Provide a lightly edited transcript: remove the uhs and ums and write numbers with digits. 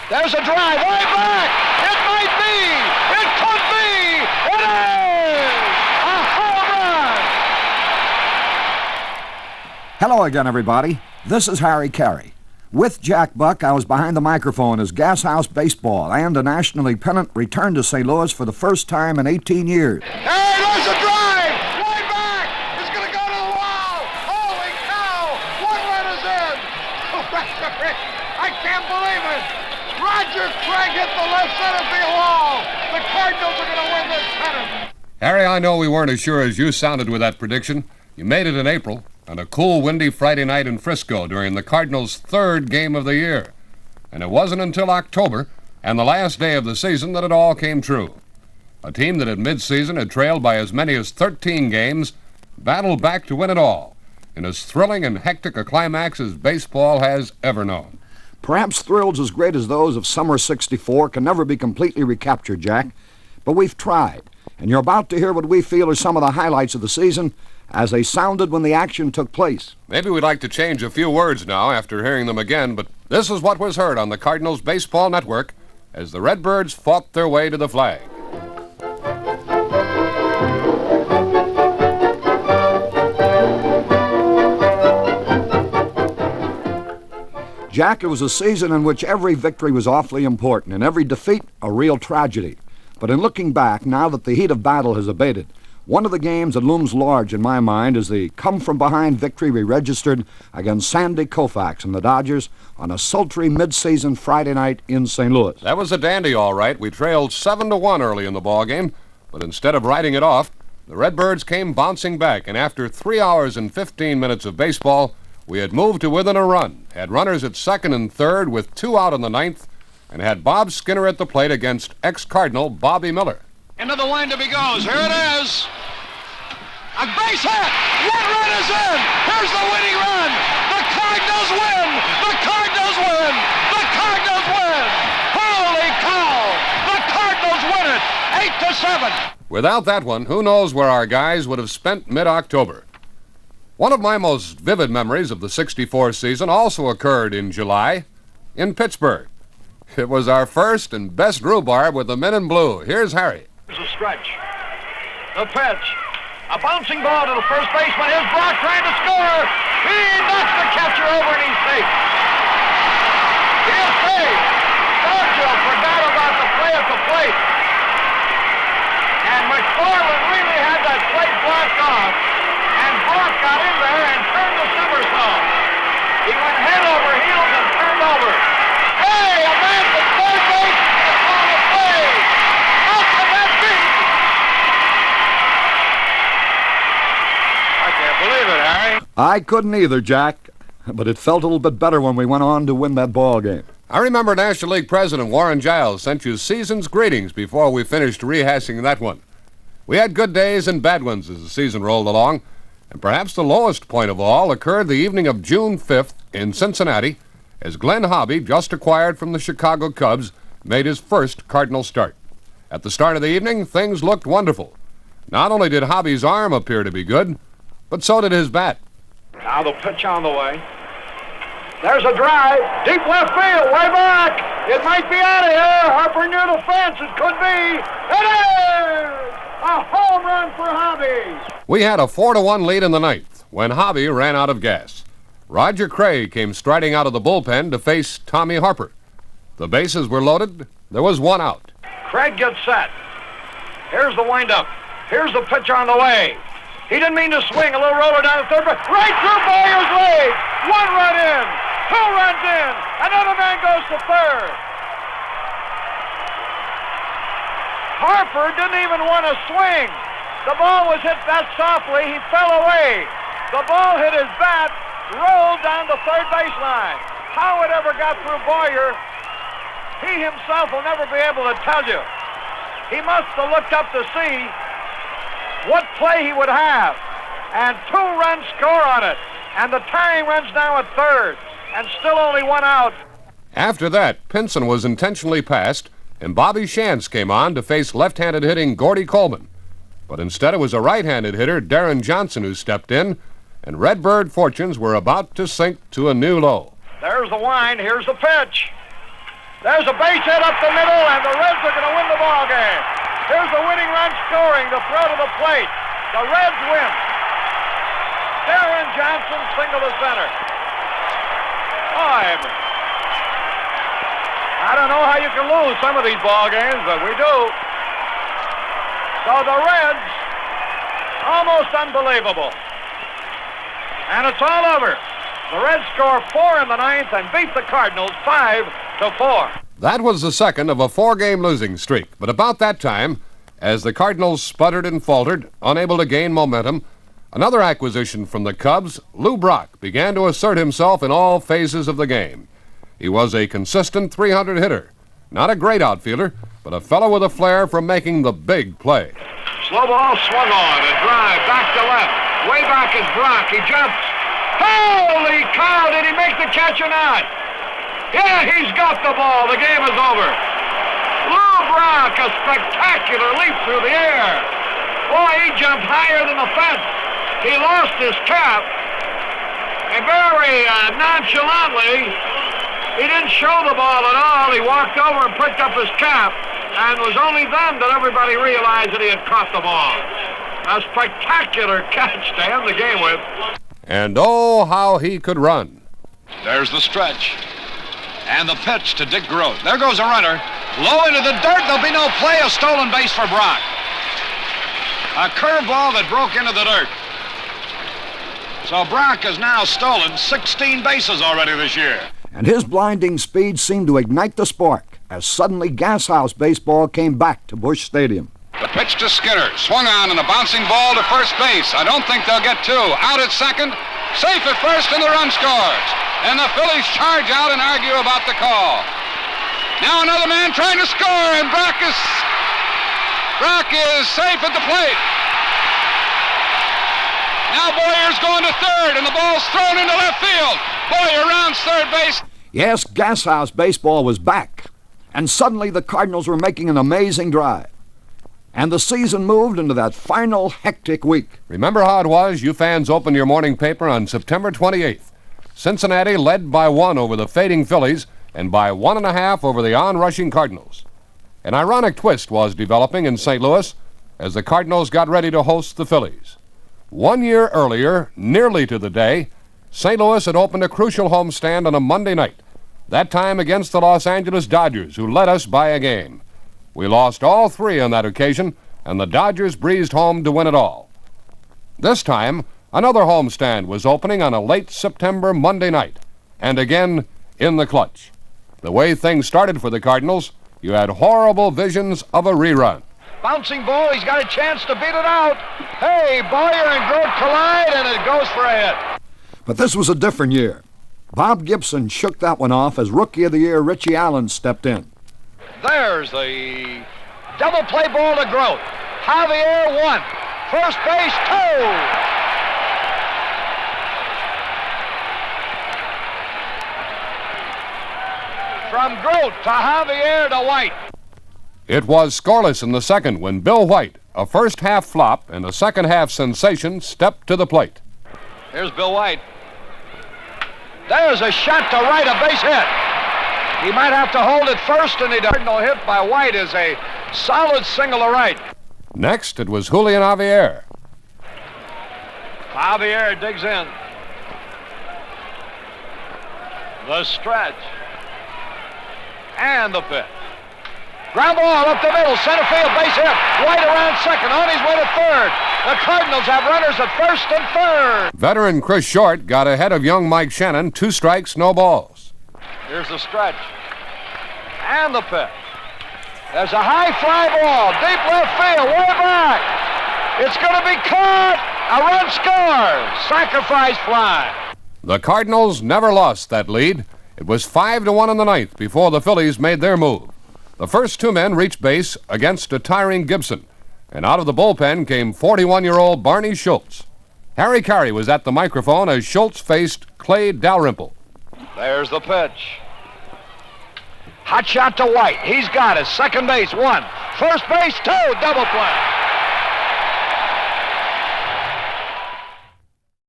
There's a drive way back. It might be. It could be. It is a home run. Hello again, everybody. This is Caray. With Jack Buck, I was behind the microphone as Gas House Baseball and the National League pennant returned to St. Louis for the first time in 18 years. Hey, there's a drive. Way back. It's going to go to the wall. Holy cow. One run is in. I can't believe it. Roger Craig hit the left center field wall. The Cardinals are going to win this pennant. Harry, I know we weren't as sure as you sounded with that prediction. You made it in April on a cool, windy Friday night in Frisco during the Cardinals' third game of the year. And it wasn't until October and the last day of the season that it all came true. A team that at midseason had trailed by as many as 13 games battled back to win it all in as thrilling and hectic a climax as baseball has ever known. Perhaps thrills as great as those of summer '64 can never be completely recaptured, Jack. But we've tried, and you're about to hear what we feel are some of the highlights of the season as they sounded when the action took place. Maybe we'd like to change a few words now after hearing them again, but this is what was heard on the Cardinals Baseball Network as the Redbirds fought their way to the flag. Jack, it was a season in which every victory was awfully important and every defeat a real tragedy. But in looking back, now that the heat of battle has abated, one of the games that looms large in my mind is the come-from-behind victory we registered against Sandy Koufax and the Dodgers on a sultry mid-season Friday night in St. Louis. That was a dandy, all right. We trailed 7-1 early in the ballgame, but instead of writing it off, the Redbirds came bouncing back, and after 3 hours and 15 minutes of baseball, we had moved to within a run, had runners at second and third with 2 out in the ninth, and had Bob Skinner at the plate against ex-Cardinal Bobby Miller. Into the windup he goes. Here it is. A base hit. One run is in. Here's the winning run. The Cardinals win. The Cardinals win. The Cardinals win. Holy cow. The Cardinals win it. 8-7. Without that one, who knows where our guys would have spent mid-October. One of my most vivid memories of the '64 season also occurred in July in Pittsburgh. It was our first and best rhubarb with the men in blue. Here's Harry. Here's a stretch. The pitch. A bouncing ball to the first baseman. Here's Brock trying to score. He knocks the catcher over and he's safe. He is safe. Sergio forgot about the play at the plate. And McFarland really had that plate blocked off. And Brock got in there and turned the somersault. He went head over heels and turned over. Hey, a man from third base is on the play. How can that be? I can't believe it, Harry. I couldn't either, Jack, but it felt a little bit better when we went on to win that ball game. I remember National League President Warren Giles sent you season's greetings before we finished rehashing that one. We had good days and bad ones as the season rolled along, and perhaps the lowest point of all occurred the evening of June 5th in Cincinnati as Glenn Hobby, just acquired from the Chicago Cubs, made his first Cardinal start. At the start of the evening, things looked wonderful. Not only did Hobby's arm appear to be good, but so did his bat. Now the pitch on the way. There's a drive. Deep left field. Way back. It might be out of here. Harper near the fence. It could be. It is a home run for Hobby. We had a 4-1 lead in the ninth when Hobby ran out of gas. Roger Caray came striding out of the bullpen to face Tommy Harper. The bases were loaded. There was one out. Craig gets set. Here's the windup. Here's the pitch on the way. He didn't mean to swing. A little roller down the third base. Right through Boyer's leg. 1 run in. 2 runs in. Another man goes to third. Harper didn't even want to swing. The ball was hit that softly, he fell away. The ball hit his bat, rolled down the third baseline. How it ever got through Boyer, he himself will never be able to tell you. He must have looked up to see what play he would have. And 2 runs score on it. And the tying runs now at third. And still only 1 out. After that, Pinson was intentionally passed, and Bobby Shantz came on to face left-handed hitting Gordy Coleman. But instead it was a right-handed hitter, Darren Johnson, who stepped in, and Redbird fortunes were about to sink to a new low. There's the wind. Here's the pitch. There's a base hit up the middle, and the Reds are going to win the ball game. Here's the winning run scoring, the throw to the plate. The Reds win. Darren Johnson single to center. I don't know how you can lose some of these ball games, but we do. So the Reds, almost unbelievable. And it's all over. The Reds score 4 in the ninth and beat the Cardinals 5-4. That was the second of a 4-game losing streak. But about that time, as the Cardinals sputtered and faltered, unable to gain momentum, another acquisition from the Cubs, Lou Brock, began to assert himself in all phases of the game. He was a consistent 300 hitter. Not a great outfielder, but a fellow with a flair for making the big play. Slow ball swung on, a drive, back to left. Way back is Brock, he jumps. Holy cow, did he make the catch or not? Yeah, he's got the ball, the game is over. Lou Brock, a spectacular leap through the air. Boy, he jumped higher than the fence. He lost his cap, and very nonchalantly, he didn't show the ball at all. He walked over and picked up his cap, and it was only then that everybody realized that he had caught the ball. A spectacular catch to end the game with. And oh, how he could run. There's the stretch. And the pitch to Dick Groat. There goes a runner. Low into the dirt. There'll be no play. A stolen base for Brock. A curveball that broke into the dirt. So Brock has now stolen 16 bases already this year. And his blinding speed seemed to ignite the spark as suddenly Gashouse baseball came back to Busch Stadium. The pitch to Skinner. Swung on and a bouncing ball to first base. I don't think they'll get 2. Out at second. Safe at first, and the run scores. And the Phillies charge out and argue about the call. Now another man trying to score, and Brock is safe at the plate. Now Boyer's going to third, and the ball's thrown into left field. Boyer rounds third base. Yes, Gashouse baseball was back, and suddenly the Cardinals were making an amazing drive. And the season moved into that final hectic week. Remember how it was? You fans opened your morning paper on September 28th. Cincinnati led by 1 over the fading Phillies and by 1.5 over the onrushing Cardinals. An ironic twist was developing in St. Louis as the Cardinals got ready to host the Phillies. 1 year earlier, nearly to the day, St. Louis had opened a crucial homestand on a Monday night, that time against the Los Angeles Dodgers, who led us by a game. We lost all 3 on that occasion, and the Dodgers breezed home to win it all. This time, another homestand was opening on a late September Monday night, and again in the clutch. The way things started for the Cardinals, you had horrible visions of a rerun. Bouncing ball, he's got a chance to beat it out. Hey, Boyer and Groat collide, and it goes for a hit. But this was a different year. Bob Gibson shook that one off as Rookie of the Year Richie Allen stepped in. There's the double play ball to Groat. Javier 1. First base 2. From Groat to Javier to White. It was scoreless in the second when Bill White, a first-half flop and a second-half sensation, stepped to the plate. Here's Bill White. There's a shot to right, a base hit. He might have to hold it first, and the Cardinal hit by White is a solid single to right. Next, it was Julian Javier. Javier digs in. The stretch. And the pitch. Ground ball up the middle, center field, base hit. White around second, on his way to third. The Cardinals have runners at first and third. Veteran Chris Short got ahead of young Mike Shannon, 2 strikes, no balls. Here's the stretch. And the pitch. There's a high fly ball, deep left field, way back. It's going to be caught. A run scores. Sacrifice fly. The Cardinals never lost that lead. It was 5-1 in the ninth before the Phillies made their move. The first 2 men reached base against a tiring Gibson, and out of the bullpen came 41-year-old Barney Schultz. Harry Caray was at the microphone as Schultz faced Clay Dalrymple. There's the pitch. Hot shot to White. He's got it. Second base, 1. First base, 2. Double play.